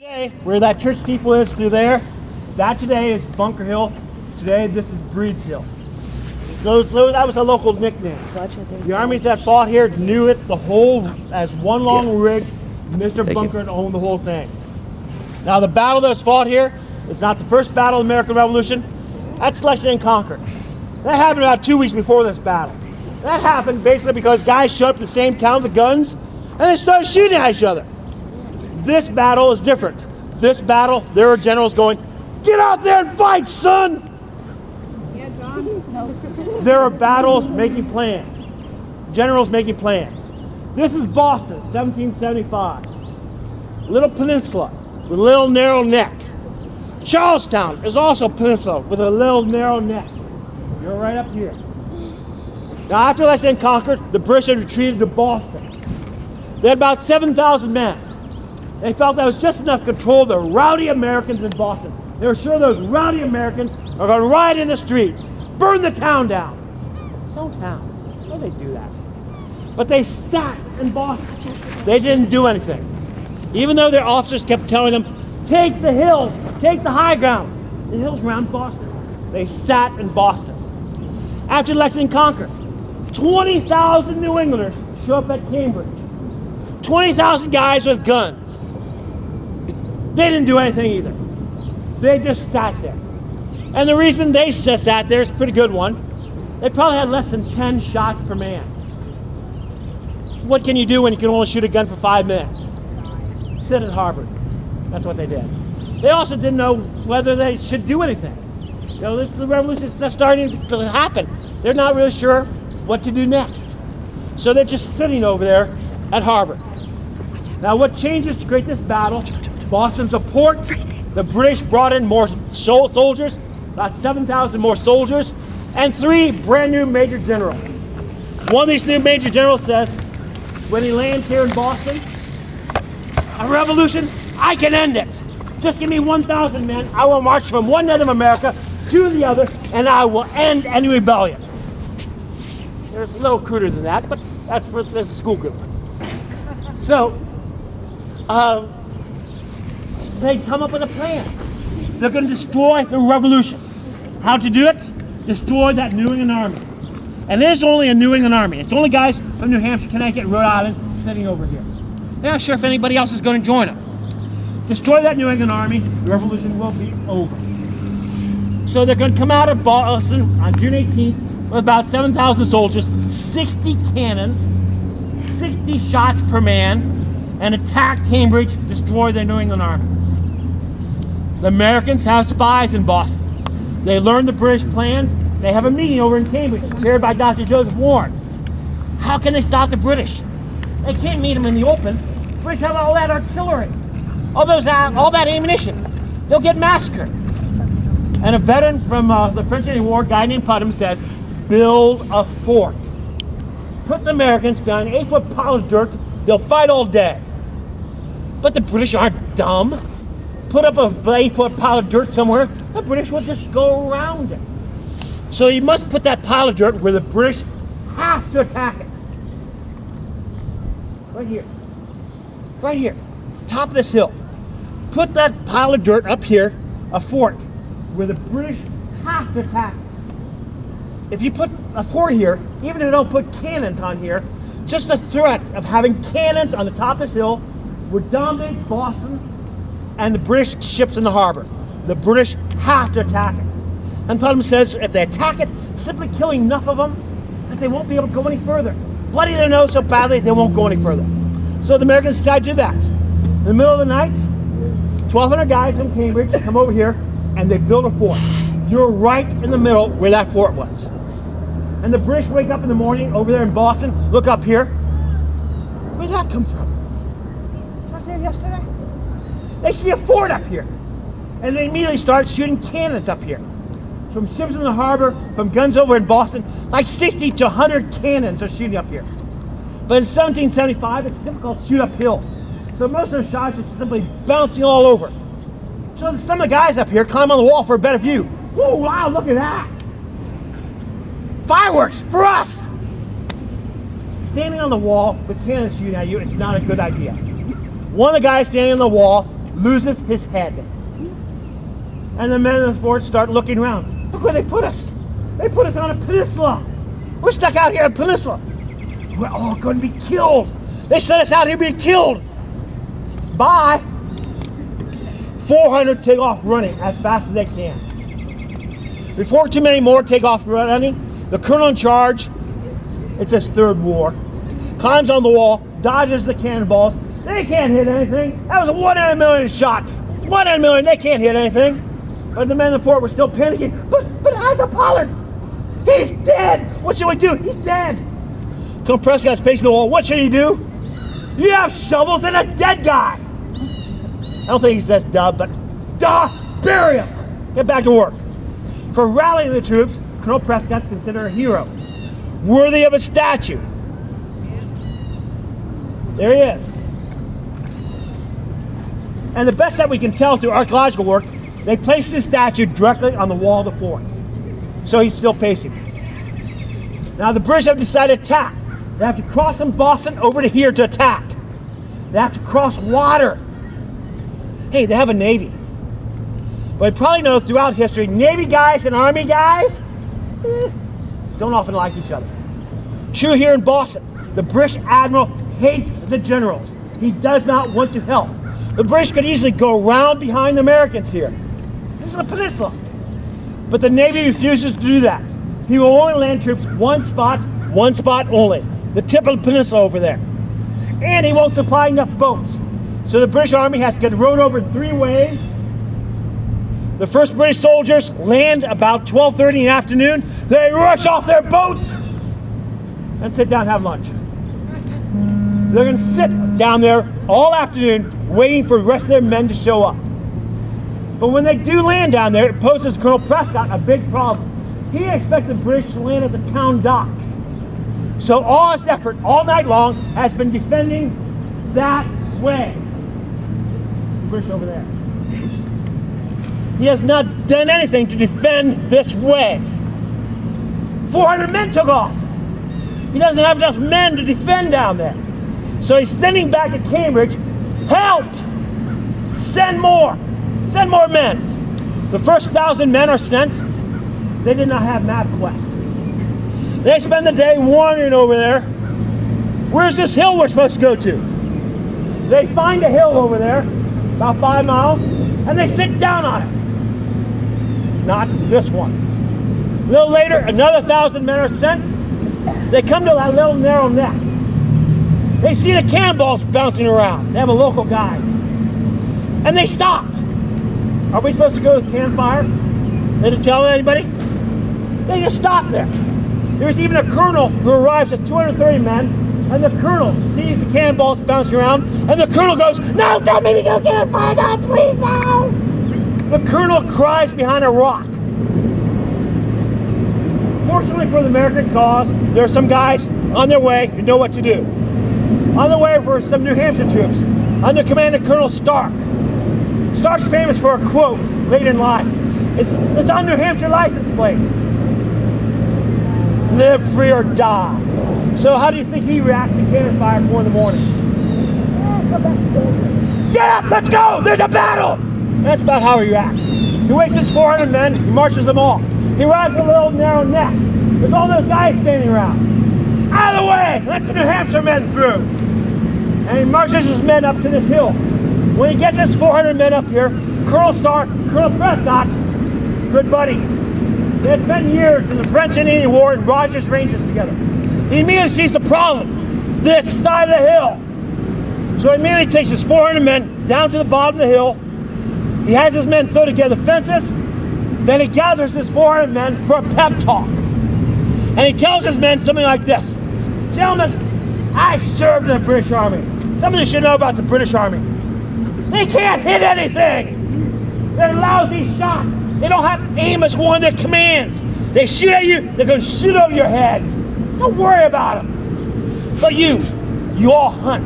Today, where that church steeple is through there, that today is Bunker Hill. Today, this is Breed's Hill. That was a local nickname. The armies that fought here knew it the whole as one long ridge. Mr. Bunker owned the whole thing. Now, the battle that was fought here is not the first battle of the American Revolution. That's Lexington and Concord. That happened about 2 weeks before this battle. That happened basically because guys showed up at the same town with guns and they started shooting at each other. This battle is different. This battle, there are generals going, "Get out there and fight, son!" Yeah, John? No. There are battles making plans. Generals making plans. This is Boston, 1775. Little peninsula with a little narrow neck. Charlestown is also a peninsula with a little narrow neck. You're right up here. Now, after Lexington conquered, the British had retreated to Boston. They had about 7,000 men. They felt that was just enough to control the rowdy Americans in Boston. They were sure those rowdy Americans are going to riot in the streets, burn the town down. It's own town. Why would they do that? But they sat in Boston. They didn't do anything. Even though their officers kept telling them, "Take the hills, take the high ground." The hills around Boston. They sat in Boston. After Lexington conquered, 20,000 New Englanders show up at Cambridge. 20,000 guys with guns. They didn't do anything either. They just sat there. And the reason they just sat there is a pretty good one. They probably had less than 10 shots per man. What can you do when you can only shoot a gun for 5 minutes? Sit at Harvard. That's what they did. They also didn't know whether they should do anything. You know, the revolution is starting to happen. They're not really sure what to do next. So they're just sitting over there at Harvard. Now, what changes to create this battle? Boston's a port. The British brought in more soldiers, about 7,000 more soldiers, and 3 brand new major generals. One of these new major generals says, when he lands here in Boston, "A revolution, I can end it. Just give me 1,000 men. I will march from one end of America to the other, and I will end any rebellion." There's a little cruder than that, but that's for this school group. So, they come up with a plan. They're going to destroy the revolution. How to do it? Destroy that New England army. And there's only a New England army. It's only guys from New Hampshire, Connecticut, Rhode Island sitting over here. They're not sure if anybody else is going to join them. Destroy that New England army, the revolution will be over. So they're going to come out of Boston on June 18th with about 7,000 soldiers, 60 cannons, 60 shots per man, and attack Cambridge, destroy the New England army. The Americans have spies in Boston. They learn the British plans. They have a meeting over in Cambridge, chaired by Dr. Joseph Warren. How can they stop the British? They can't meet them in the open. The British have all that artillery, all that ammunition. They'll get massacred. And a veteran from the French Indian War, a guy named Putnam, says, "Build a fort. Put the Americans behind an 8-foot pile of dirt. They'll fight all day." But the British aren't dumb. Put up a 8-foot pile of dirt somewhere, the British will just go around it. So you must put that pile of dirt where the British have to attack it. Right here. Right here. Top of this hill. Put that pile of dirt up here, a fort, where the British have to attack it. If you put a fort here, even if you don't put cannons on here, just the threat of having cannons on the top of this hill would dominate Boston and the British ships in the harbor. The British have to attack it. And Putnam says if they attack it, simply killing enough of them that they won't be able to go any further. Bloody their nose so badly they won't go any further. So the Americans decide to do that. In the middle of the night, 1,200 guys from Cambridge come over here and they build a fort. You're right in the middle where that fort was. And the British wake up in the morning over there in Boston, look up here. Where'd that come from? Was that there yesterday? They see a fort up here. And they immediately start shooting cannons up here. From ships in the harbor, from guns over in Boston, like 60 to 100 cannons are shooting up here. But in 1775, it's difficult to shoot uphill. So most of the shots are simply bouncing all over. So some of the guys up here climb on the wall for a better view. Whoa, wow, look at that. Fireworks for us. Standing on the wall with cannons shooting at you is not a good idea. One of the guys standing on the wall loses his head. And the men of the fort start looking around. Look where they put us. They put us on a peninsula. We're stuck out here on a peninsula. We're all going to be killed. They sent us out here to be killed. Bye. 400 take off running as fast as they can. Before too many more take off running, the colonel in charge, it's his third war, climbs on the wall, dodges the cannonballs. They can't hit anything. That was a 1 in a million shot. 1 in a million, they can't hit anything. But the men in the fort were still panicking. But Isaac Pollard, he's dead. What should we do? He's dead. Colonel Prescott's facing the wall. What should he do? You have shovels and a dead guy. I don't think he says duh, but duh, bury him. Get back to work. For rallying the troops, Colonel Prescott's considered a hero, worthy of a statue. There he is. And the best that we can tell through archaeological work, they placed this statue directly on the wall of the fort. So he's still pacing. Now the British have decided to attack. They have to cross from Boston over to here to attack. They have to cross water. Hey, they have a navy. But you probably know throughout history, Navy guys and Army guys don't often like each other. True here in Boston. The British Admiral hates the generals. He does not want to help. The British could easily go around behind the Americans here. This is a peninsula. But the Navy refuses to do that. He will only land troops one spot only. The tip of the peninsula over there. And he won't supply enough boats. So the British Army has to get rowed over in 3 waves. The first British soldiers land about 12:30 in the afternoon. They rush off their boats and sit down and have lunch. They're going to sit down there all afternoon waiting for the rest of their men to show up. But when they do land down there, it poses Colonel Prescott a big problem. He expected the British to land at the town docks. So all his effort all night long has been defending that way. The British over there. He has not done anything to defend this way. 400 men took off. He doesn't have enough men to defend down there. So he's sending back to Cambridge, help! Send more! Send more men. The first 1,000 men are sent. They did not have MapQuest. They spend the day wandering over there. Where's this hill we're supposed to go to? They find a hill over there, about 5 miles, and they sit down on it. Not this one. A little later, another 1,000 men are sent. They come to that little narrow neck. They see the cannonballs bouncing around. They have a local guide. And they stop. Are we supposed to go with campfire? They didn't tell anybody? They just stop there. There's even a colonel who arrives at 230 men, and the colonel sees the cannonballs bouncing around, and the colonel goes, "No, don't make me go campfire, no, please, no!" The colonel cries behind a rock. Fortunately for the American cause, there are some guys on their way who know what to do. On the way were some New Hampshire troops under command of Colonel Stark. Stark's famous for a quote late in life. It's on New Hampshire license plate. Live free or die. So how do you think he reacts to cannon fire at 4 in the morning? Get up, let's go, there's a battle! That's about how he reacts. He wakes his 400 men, he marches them all. He rides a little narrow neck. There's all those guys standing around. Out of the way, let the New Hampshire men through. And he marches his men up to this hill. When he gets his 400 men up here, Colonel Stark, Colonel Prescott, good buddy. They had spent years in the French and Indian War and Rogers Rangers together. He immediately sees the problem, this side of the hill. So he immediately takes his 400 men down to the bottom of the hill. He has his men throw together fences. Then he gathers his 400 men for a pep talk. And he tells his men something like this. Gentlemen, I served in the British Army. Some of you should know about the British Army. They can't hit anything. They're lousy shots. They don't have aim as one of their commands. They shoot at you, they're going to shoot over your heads. Don't worry about them. But you all hunt.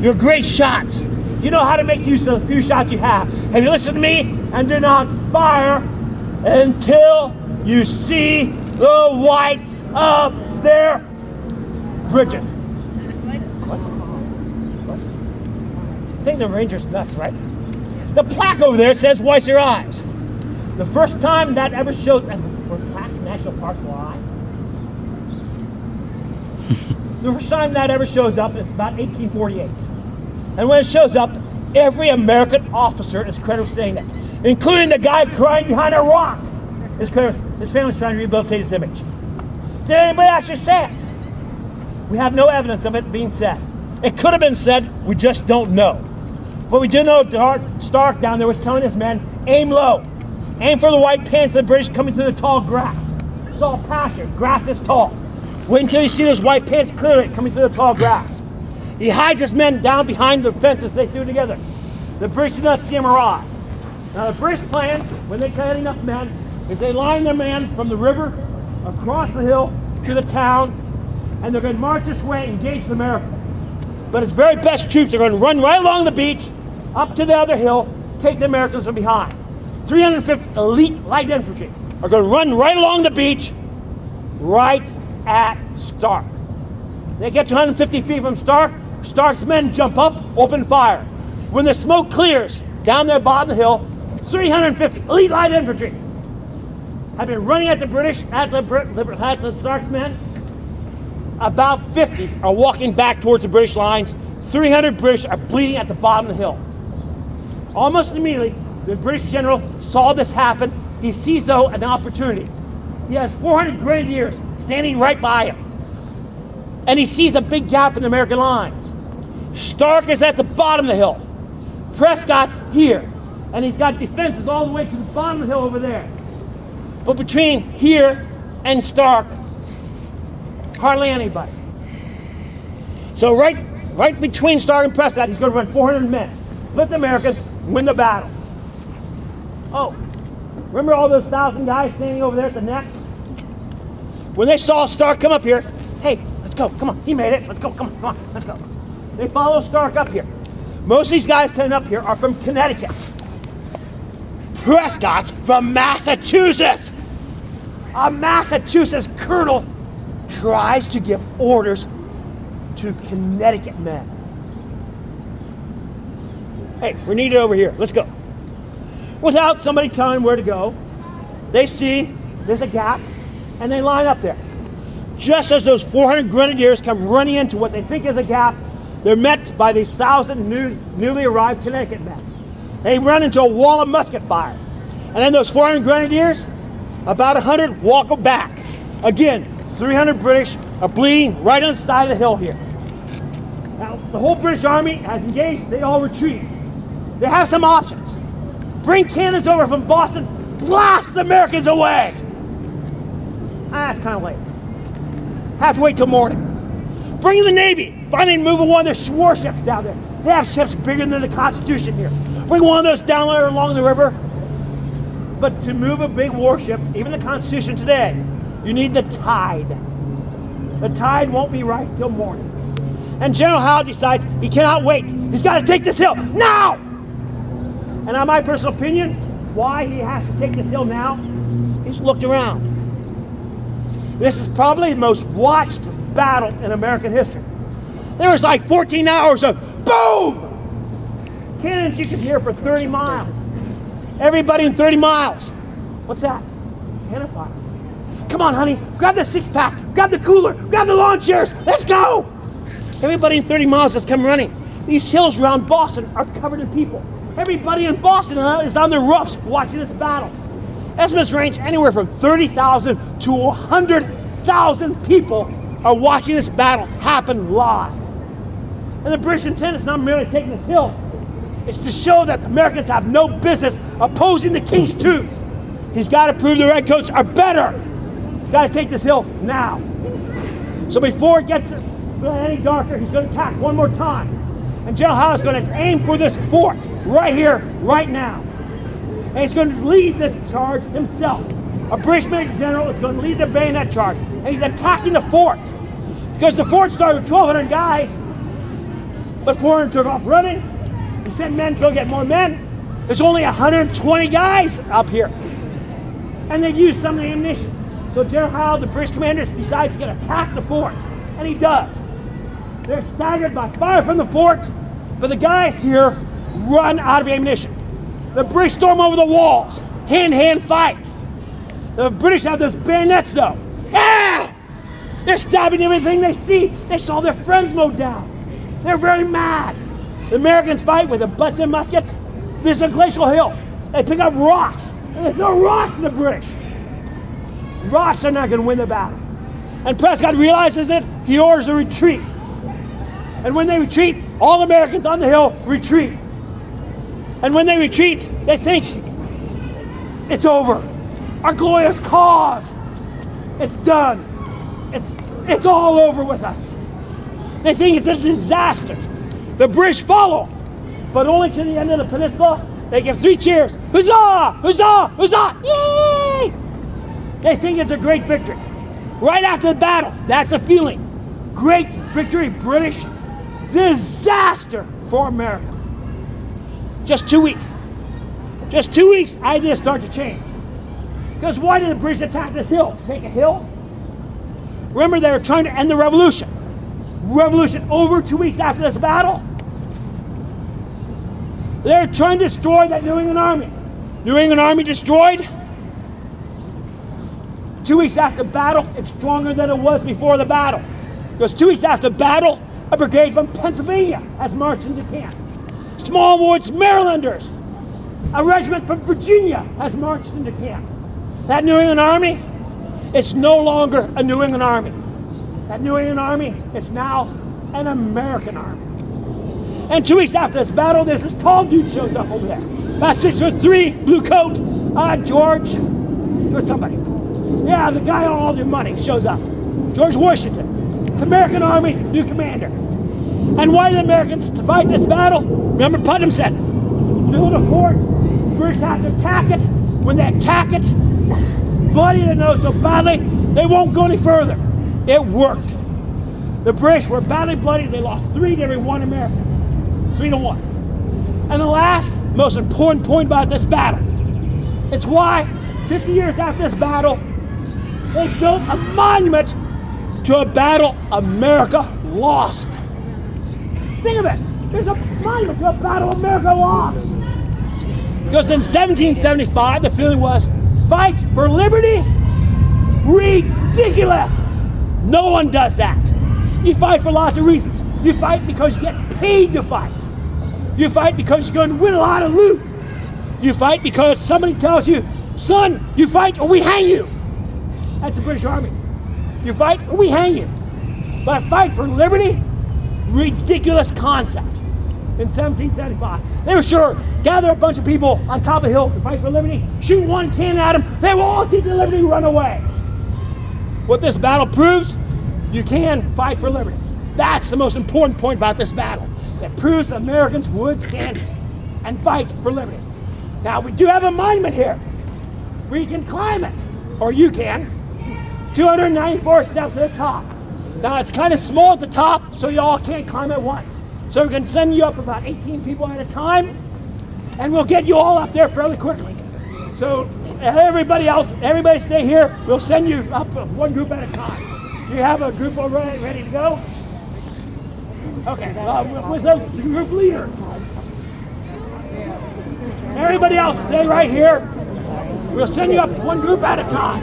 You're great shots. You know how to make use of the few shots you have. Have you listened to me? And do not fire until you see the whites of their bridges. What? I think the Rangers nuts, right? The plaque over there says, "Watch your eyes." The first time that ever shows, were plaques national parks lie? The first time that ever shows up is about 1848. And when it shows up, every American officer is credited with saying it, including the guy crying behind a rock. His family's trying to rehabilitate his image. Did anybody actually say it? We have no evidence of it being said. It could have been said, we just don't know. But we do know Stark down there was telling his men, aim low. Aim for the white pants of the British coming through the tall grass. Saw pasture, grass is tall. Wait until you see those white pants clearly coming through the tall grass. He hides his men down behind the fences they threw together. The British do not see him arrive. Now the British plan, when they cut enough men, is they line their men from the river, across the hill, to the town, and they're going to march this way and engage the Americans. But his very best troops are going to run right along the beach, up to the other hill, take the Americans from behind. 350 elite light infantry are going to run right along the beach, right at Stark. They get to 150 feet from Stark. Stark's men jump up, open fire. When the smoke clears down there bottom of the hill, 350 elite light infantry have been running at the British, at the Stark's men. About 50 are walking back towards the British lines. 300 British are bleeding at the bottom of the hill. Almost immediately, the British general saw this happen. He sees, though, an opportunity. He has 400 grenadiers standing right by him. And he sees a big gap in the American lines. Stark is at the bottom of the hill. Prescott's here. And he's got defenses all the way to the bottom of the hill over there. But between here and Stark, hardly anybody. So right between Stark and Prescott, he's going to run 400 men. Let the Americans win the battle. Oh, remember all those 1,000 guys standing over there at the neck? When they saw Stark come up here, hey, let's go, come on, he made it, let's go, come on, let's go. They follow Stark up here. Most of these guys coming up here are from Connecticut. Prescott's from Massachusetts. A Massachusetts colonel tries to give orders to Connecticut men. Hey, we're needed over here, let's go. Without somebody telling them where to go, they see there's a gap and they line up there. Just as those 400 grenadiers come running into what they think is a gap, they're met by these 1,000 newly arrived Connecticut men. They run into a wall of musket fire. And then those 400 grenadiers, about 100 walk back. Again, 300 British are bleeding right on the side of the hill here. Now, the whole British Army has engaged, they all retreat. They have some options. Bring cannons over from Boston, blast the Americans away. That's kind of late. Have to wait till morning. Bring in the Navy. Finally moving one of their warships down there. They have ships bigger than the Constitution here. Bring one of those down there along the river. But to move a big warship, even the Constitution today, you need the tide. The tide won't be right till morning. And General Howe decides he cannot wait. He's got to take this hill now! And in my personal opinion, why he has to take this hill now, he's looked around. This is probably the most watched battle in American history. There was like 14 hours of boom! Cannons you could hear for 30 miles. Everybody in 30 miles. What's that? Cannon fire. Come on, honey, grab the 6-pack, grab the cooler, grab the lawn chairs, let's go! Everybody in 30 miles has come running. These hills around Boston are covered in people. Everybody in Boston is on their roofs watching this battle. Estimates range anywhere from 30,000 to 100,000 people are watching this battle happen live. And the British intent is not merely taking this hill, it's to show that the Americans have no business opposing the King's troops. He's got to prove the Redcoats are better. He's got to take this hill now. So before it gets any darker, he's going to attack one more time. And General Howe is going to aim for this fort right here, right now. And he's going to lead this charge himself. A British Major General is going to lead the bayonet charge. And he's attacking the fort. Because the fort started with 1,200 guys, but 400 took off running. He sent men to go get more men. There's only 120 guys up here. And they've used some of the ammunition. So General Howe, the British commander, decides he's going to attack the fort. And he does. They're staggered by fire from the fort, but the guys here run out of ammunition. The British storm over the walls. Hand-to-hand fight. The British have those bayonets though. Ah! They're stabbing everything they see. They saw their friends mowed down. They're very mad. The Americans fight with the butts and muskets. There's a glacial hill. They pick up rocks. And they throw rocks at the British. Rocks are not going to win the battle. And Prescott realizes it. He orders a retreat. And when they retreat, all Americans on the hill retreat. And when they retreat, they think, it's over. Our glorious cause. It's done. It's all over with us. They think it's a disaster. The British follow, but only to the end of the peninsula. They give 3 cheers. Huzzah! Huzzah! Huzzah! Yay! They think it's a great victory. Right after the battle, that's a feeling. Great victory, British. Disaster for America. Just 2 weeks. Just 2 weeks, ideas start to change. Because why did the British attack this hill? Take a hill? Remember, they were trying to end the revolution. Revolution over 2 weeks after this battle. They're trying to destroy that New England army. New England army destroyed. 2 weeks after the battle, it's stronger than it was before the battle. Because 2 weeks after the battle, a brigade from Pennsylvania has marched into camp. Smallwood's Marylanders. A regiment from Virginia has marched into camp. That New England army, it's no longer a New England army. That New England army is now an American army. And 2 weeks after this battle, there's this tall dude shows up over there. About 6'3", blue coat, George, or somebody. Yeah, the guy on all your money shows up. George Washington. It's American Army, new commander. And why did the Americans fight this battle? Remember Putnam said, build a fort, British have to attack it. When they attack it, bloody the nose so badly, they won't go any further. It worked. The British were badly bloody. They lost 3 to every 1 American. 3-1. And the last, most important point about this battle, it's why 50 years after this battle, they built a monument to a battle America lost. Think of it. There's a monument to a battle America lost. Because in 1775, the feeling was, fight for liberty? Ridiculous. No one does that. You fight for lots of reasons. You fight because you get paid to fight. You fight because you're going to win a lot of loot. You fight because somebody tells you, son, you fight or we hang you. That's the British Army. You fight or we hang you. But fight for liberty? Ridiculous concept. In 1775. They were sure, gather a bunch of people on top of the hill to fight for liberty, shoot one cannon at them, they will all take the liberty and run away. What this battle proves, you can fight for liberty. That's the most important point about this battle. It proves Americans would stand and fight for liberty. Now, we do have a monument here. We can climb it, or you can. 294 steps to the top. Now, it's kind of small at the top, so you all can't climb at once. So we're going to send you up about 18 people at a time, and we'll get you all up there fairly quickly. So everybody else, everybody stay here. We'll send you up one group at a time. Do you have a group already ready to go? Okay, with the group leader. Everybody else, stay right here. We'll send you up one group at a time.